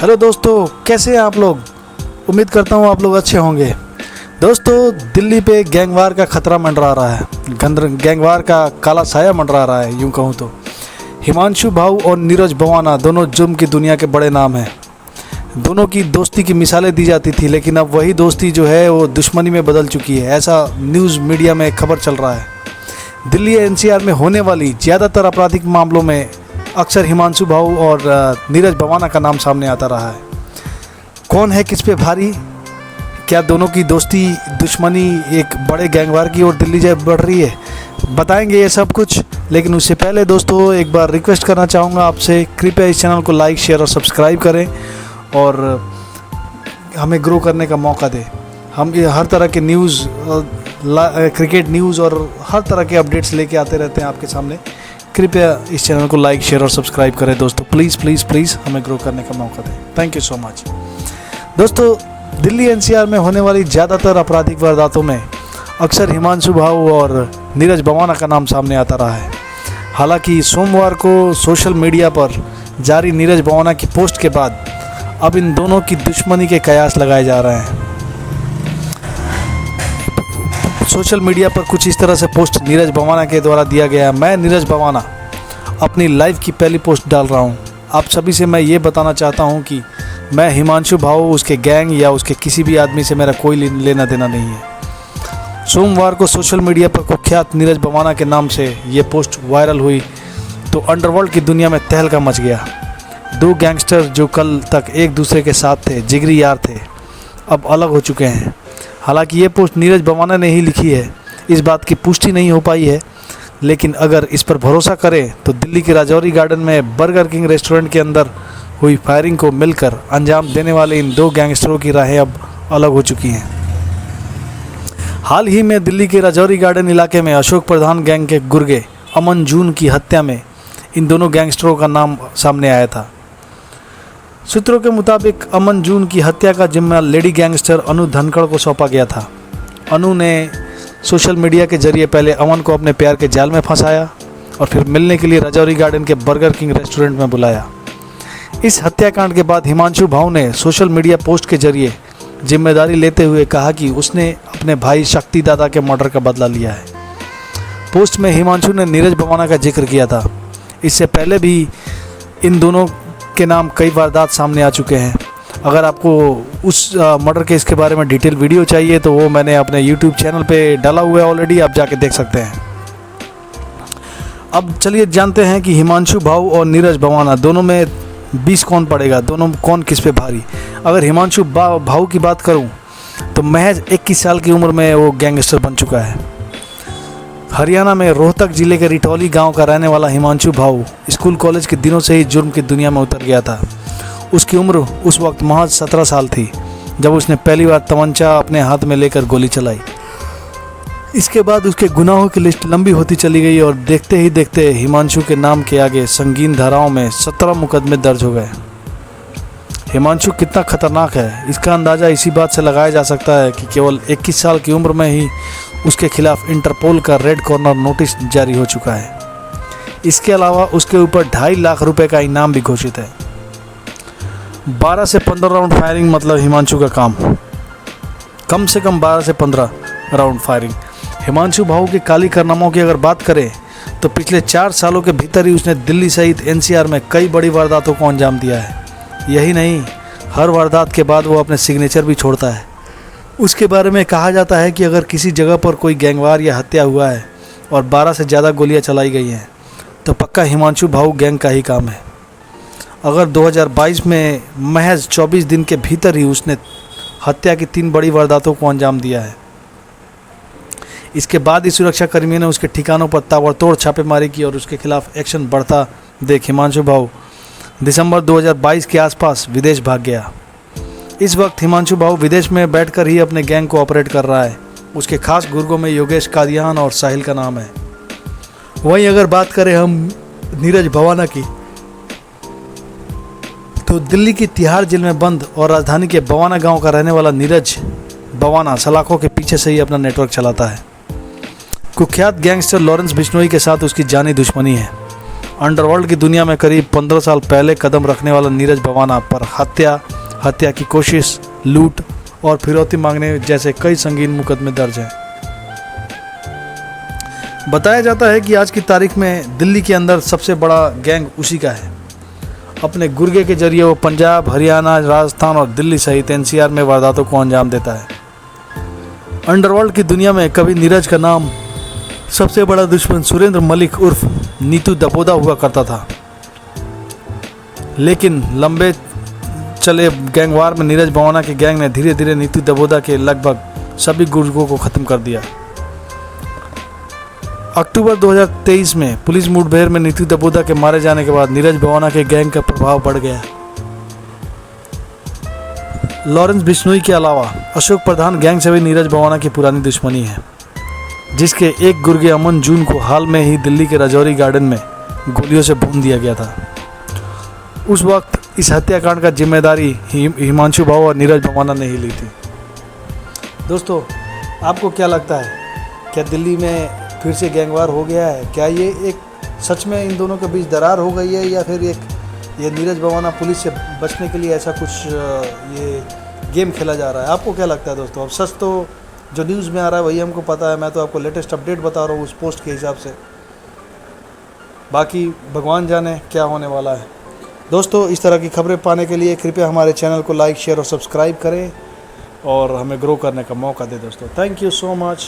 Hello दोस्तों, कैसे हैं आप लोग। उम्मीद करता हूँ आप लोग अच्छे होंगे। दोस्तों, दिल्ली पे गैंगवार का खतरा मंडरा रहा है। गैंगवार का काला साया मंडरा रहा है, यूँ कहूँ तो। हिमांशु भाऊ और नीरज भवाना दोनों जुर्म की दुनिया के बड़े नाम हैं। दोनों की दोस्ती की मिसालें दी जाती थी, लेकिन अब वही दोस्ती जो है वो दुश्मनी में बदल चुकी है, ऐसा न्यूज़ मीडिया में खबर चल रहा है। दिल्ली एनसीआर में होने वाली ज़्यादातर आपराधिक मामलों में अक्सर हिमांशु भाऊ और नीरज भवाना का नाम सामने आता रहा है। कौन है किस पे भारी? क्या दोनों की दोस्ती दुश्मनी एक बड़े गैंगवार की ओर दिल्ली जाए बढ़ रही है? बताएंगे ये सब कुछ, लेकिन उससे पहले दोस्तों एक बार रिक्वेस्ट करना चाहूँगा आपसे, कृपया इस चैनल को लाइक, शेयर और सब्सक्राइब करें और हमें ग्रो करने का मौका दें। हम ये हर तरह के न्यूज़, क्रिकेट न्यूज़ और हर तरह के अपडेट्स लेके आते रहते हैं आपके सामने। कृपया इस चैनल को लाइक, शेयर और सब्सक्राइब करें दोस्तों। प्लीज़ प्लीज़ प्लीज़ हमें ग्रो करने का मौका दें। Thank you so much. दोस्तों, दिल्ली एनसीआर में होने वाली ज़्यादातर आपराधिक वारदातों में अक्सर हिमांशु भाऊ और नीरज भवाना का नाम सामने आता रहा है। हालांकि सोमवार को सोशल मीडिया पर जारी नीरज भवाना की पोस्ट के बाद अब इन दोनों की दुश्मनी के कयास लगाए जा रहे हैं। सोशल मीडिया पर कुछ इस तरह से पोस्ट नीरज भवाना के द्वारा दिया गया है। मैं नीरज भवाना अपनी लाइफ की पहली पोस्ट डाल रहा हूं। आप सभी से मैं ये बताना चाहता हूं कि मैं हिमांशु भाऊ, उसके गैंग या उसके किसी भी आदमी से मेरा कोई लेना देना नहीं है। सोमवार को सोशल मीडिया पर कुख्यात नीरज भवाना के नाम से ये पोस्ट वायरल हुई तो अंडरवर्ल्ड की दुनिया में तहलका मच गया। दो गैंगस्टर जो कल तक एक दूसरे के साथ थे, जिगरी यार थे, अब अलग हो चुके हैं। हालांकि ये पोस्ट नीरज भवाना ने ही लिखी है, इस बात की पुष्टि नहीं हो पाई है, लेकिन अगर इस पर भरोसा करें तो दिल्ली के राजौरी गार्डन में बर्गर किंग रेस्टोरेंट के अंदर हुई फायरिंग को मिलकर अंजाम देने वाले इन दो गैंगस्टरों की राहें अब अलग हो चुकी हैं। हाल ही में दिल्ली के राजौरी गार्डन इलाके में अशोक प्रधान गैंग के गुर्गे अमन जून की हत्या में इन दोनों गैंगस्टरों का नाम सामने आया था। सूत्रों के मुताबिक अमन जून की हत्या का जिम्मा लेडी गैंगस्टर अनु धनखड़ को सौंपा गया था। अनु ने सोशल मीडिया के जरिए पहले अमन को अपने प्यार के जाल में फंसाया और फिर मिलने के लिए राजौरी गार्डन के बर्गर किंग रेस्टोरेंट में बुलाया। इस हत्याकांड के बाद हिमांशु भाऊ ने सोशल मीडिया पोस्ट के जरिए जिम्मेदारी लेते हुए कहा कि उसने अपने भाई शक्ति दादा के मर्डर का बदला लिया है। पोस्ट में हिमांशु ने नीरज भवाना का जिक्र किया था। इससे पहले भी इन दोनों के नाम कई वारदात सामने आ चुके हैं। अगर आपको उस मर्डर केस के बारे में डिटेल वीडियो चाहिए तो वो मैंने अपने यूट्यूब चैनल पे डाला हुआ है ऑलरेडी, आप जाके देख सकते हैं। अब चलिए जानते हैं कि हिमांशु भाऊ और नीरज भवाना दोनों में 20 कौन पड़ेगा, दोनों कौन किस पे भारी। अगर हिमांशु भाऊ की बात करूं तो महज 21 साल की उम्र में वो गैंगस्टर बन चुका है। हरियाणा में रोहतक जिले के रिटौली गांव का रहने वाला हिमांशु भाऊ स्कूल कॉलेज के दिनों से ही जुर्म की दुनिया में उतर गया था। उसकी उम्र उस वक्त महज 17 साल थी जब उसने पहली बार तमंचा अपने हाथ में लेकर गोली चलाई। इसके बाद उसके गुनाहों की लिस्ट लंबी होती चली गई और देखते ही देखते हिमांशु के नाम के आगे संगीन धाराओं में 17 मुकदमे दर्ज हो गए। हिमांशु कितना खतरनाक है, इसका अंदाज़ा इसी बात से लगाया जा सकता है कि केवल 21 साल की उम्र में ही उसके खिलाफ इंटरपोल का रेड कॉर्नर नोटिस जारी हो चुका है। इसके अलावा उसके ऊपर 2.5 लाख रुपए का इनाम भी घोषित है। 12 से 15 राउंड फायरिंग मतलब हिमांशु का काम, कम से कम 12 से 15 राउंड फायरिंग। हिमांशु भाऊ के काली कारनामों की अगर बात करें तो पिछले 4 सालों के भीतर ही उसने दिल्ली सहित एनसीआर में कई बड़ी वारदातों को अंजाम दिया है। यही नहीं, हर वारदात के बाद वो अपने सिग्नेचर भी छोड़ता है। उसके बारे में कहा जाता है कि अगर किसी जगह पर कोई गैंगवार या हत्या हुआ है और 12 से ज़्यादा गोलियां चलाई गई हैं तो पक्का हिमांशु भाऊ गैंग का ही काम है। अगर 2022 में महज 24 दिन के भीतर ही उसने हत्या की 3 बड़ी वारदातों को अंजाम दिया है। इसके बाद ही सुरक्षा कर्मियों ने उसके ठिकानों पर ताबड़तोड़ छापेमारी की और उसके खिलाफ एक्शन बढ़ता देख हिमांशु भाऊ दिसंबर 2022 के आसपास विदेश भाग गया। इस वक्त हिमांशु भाऊ विदेश में बैठकर ही अपने गैंग को ऑपरेट कर रहा है। उसके खास गुर्गों में योगेश कादियान और साहिल का नाम है। वहीं अगर बात करें हम नीरज भवाना की तो दिल्ली की तिहाड़ जेल में बंद और राजधानी के बवाना गांव का रहने वाला नीरज भवाना सलाखों के पीछे से ही अपना नेटवर्क चलाता है। कुख्यात गैंगस्टर लॉरेंस बिश्नोई के साथ उसकी जानी दुश्मनी है। अंडरवर्ल्ड की दुनिया में करीब 15 साल पहले कदम रखने वाला नीरज भवाना पर हत्या की कोशिश, लूट और फिरौती मांगने जैसे कई संगीन मुकदमे दर्ज हैं। बताया जाता है कि आज की तारीख में दिल्ली के अंदर सबसे बड़ा गैंग उसी का है। अपने गुर्गे के जरिए वो पंजाब, हरियाणा, राजस्थान और दिल्ली सहित एनसीआर में वारदातों को अंजाम देता है। अंडरवर्ल्ड की दुनिया में कभी नीरज का नाम सबसे बड़ा दुश्मन सुरेंद्र मलिक उर्फ नीतू दबोदा हुआ करता था, लेकिन लंबे चले गैंगवार में नीरज भवाना के गैंग ने धीरे धीरे नीतू दबोदा के लगभग सभी गुर्गों को ख़त्म कर दिया। अक्टूबर 2023 में पुलिस मुठभेड़ में नीतू दबोदा के मारे जाने के बाद नीरज भवाना के गैंग का प्रभाव बढ़ गया। लॉरेंस बिश्नोई के अलावा अशोक प्रधान गैंग से भी नीरज भवाना की पुरानी दुश्मनी है, जिसके एक गुर्गे अमन जून को हाल में ही दिल्ली के राजौरी गार्डन में गोलियों से भून दिया गया था। उस वक्त इस हत्याकांड का जिम्मेदारी हिमांशु भाऊ और नीरज भवाना ने ही ली थी। दोस्तों, आपको क्या लगता है, क्या दिल्ली में फिर से गैंगवार हो गया है? क्या ये एक सच में इन दोनों के बीच दरार हो गई है, या फिर ये नीरज भवाना पुलिस से बचने के लिए ऐसा कुछ ये गेम खेला जा रहा है? आपको क्या लगता है दोस्तों? अब सच तो जो न्यूज़ में आ रहा है वही हमको पता है, मैं तो आपको लेटेस्ट अपडेट बता रहा हूँ उस पोस्ट के हिसाब से। बाकी भगवान जाने क्या होने वाला है। दोस्तों, इस तरह की खबरें पाने के लिए कृपया हमारे चैनल को लाइक, शेयर और सब्सक्राइब करें और हमें ग्रो करने का मौका दें दोस्तों। Thank you so much.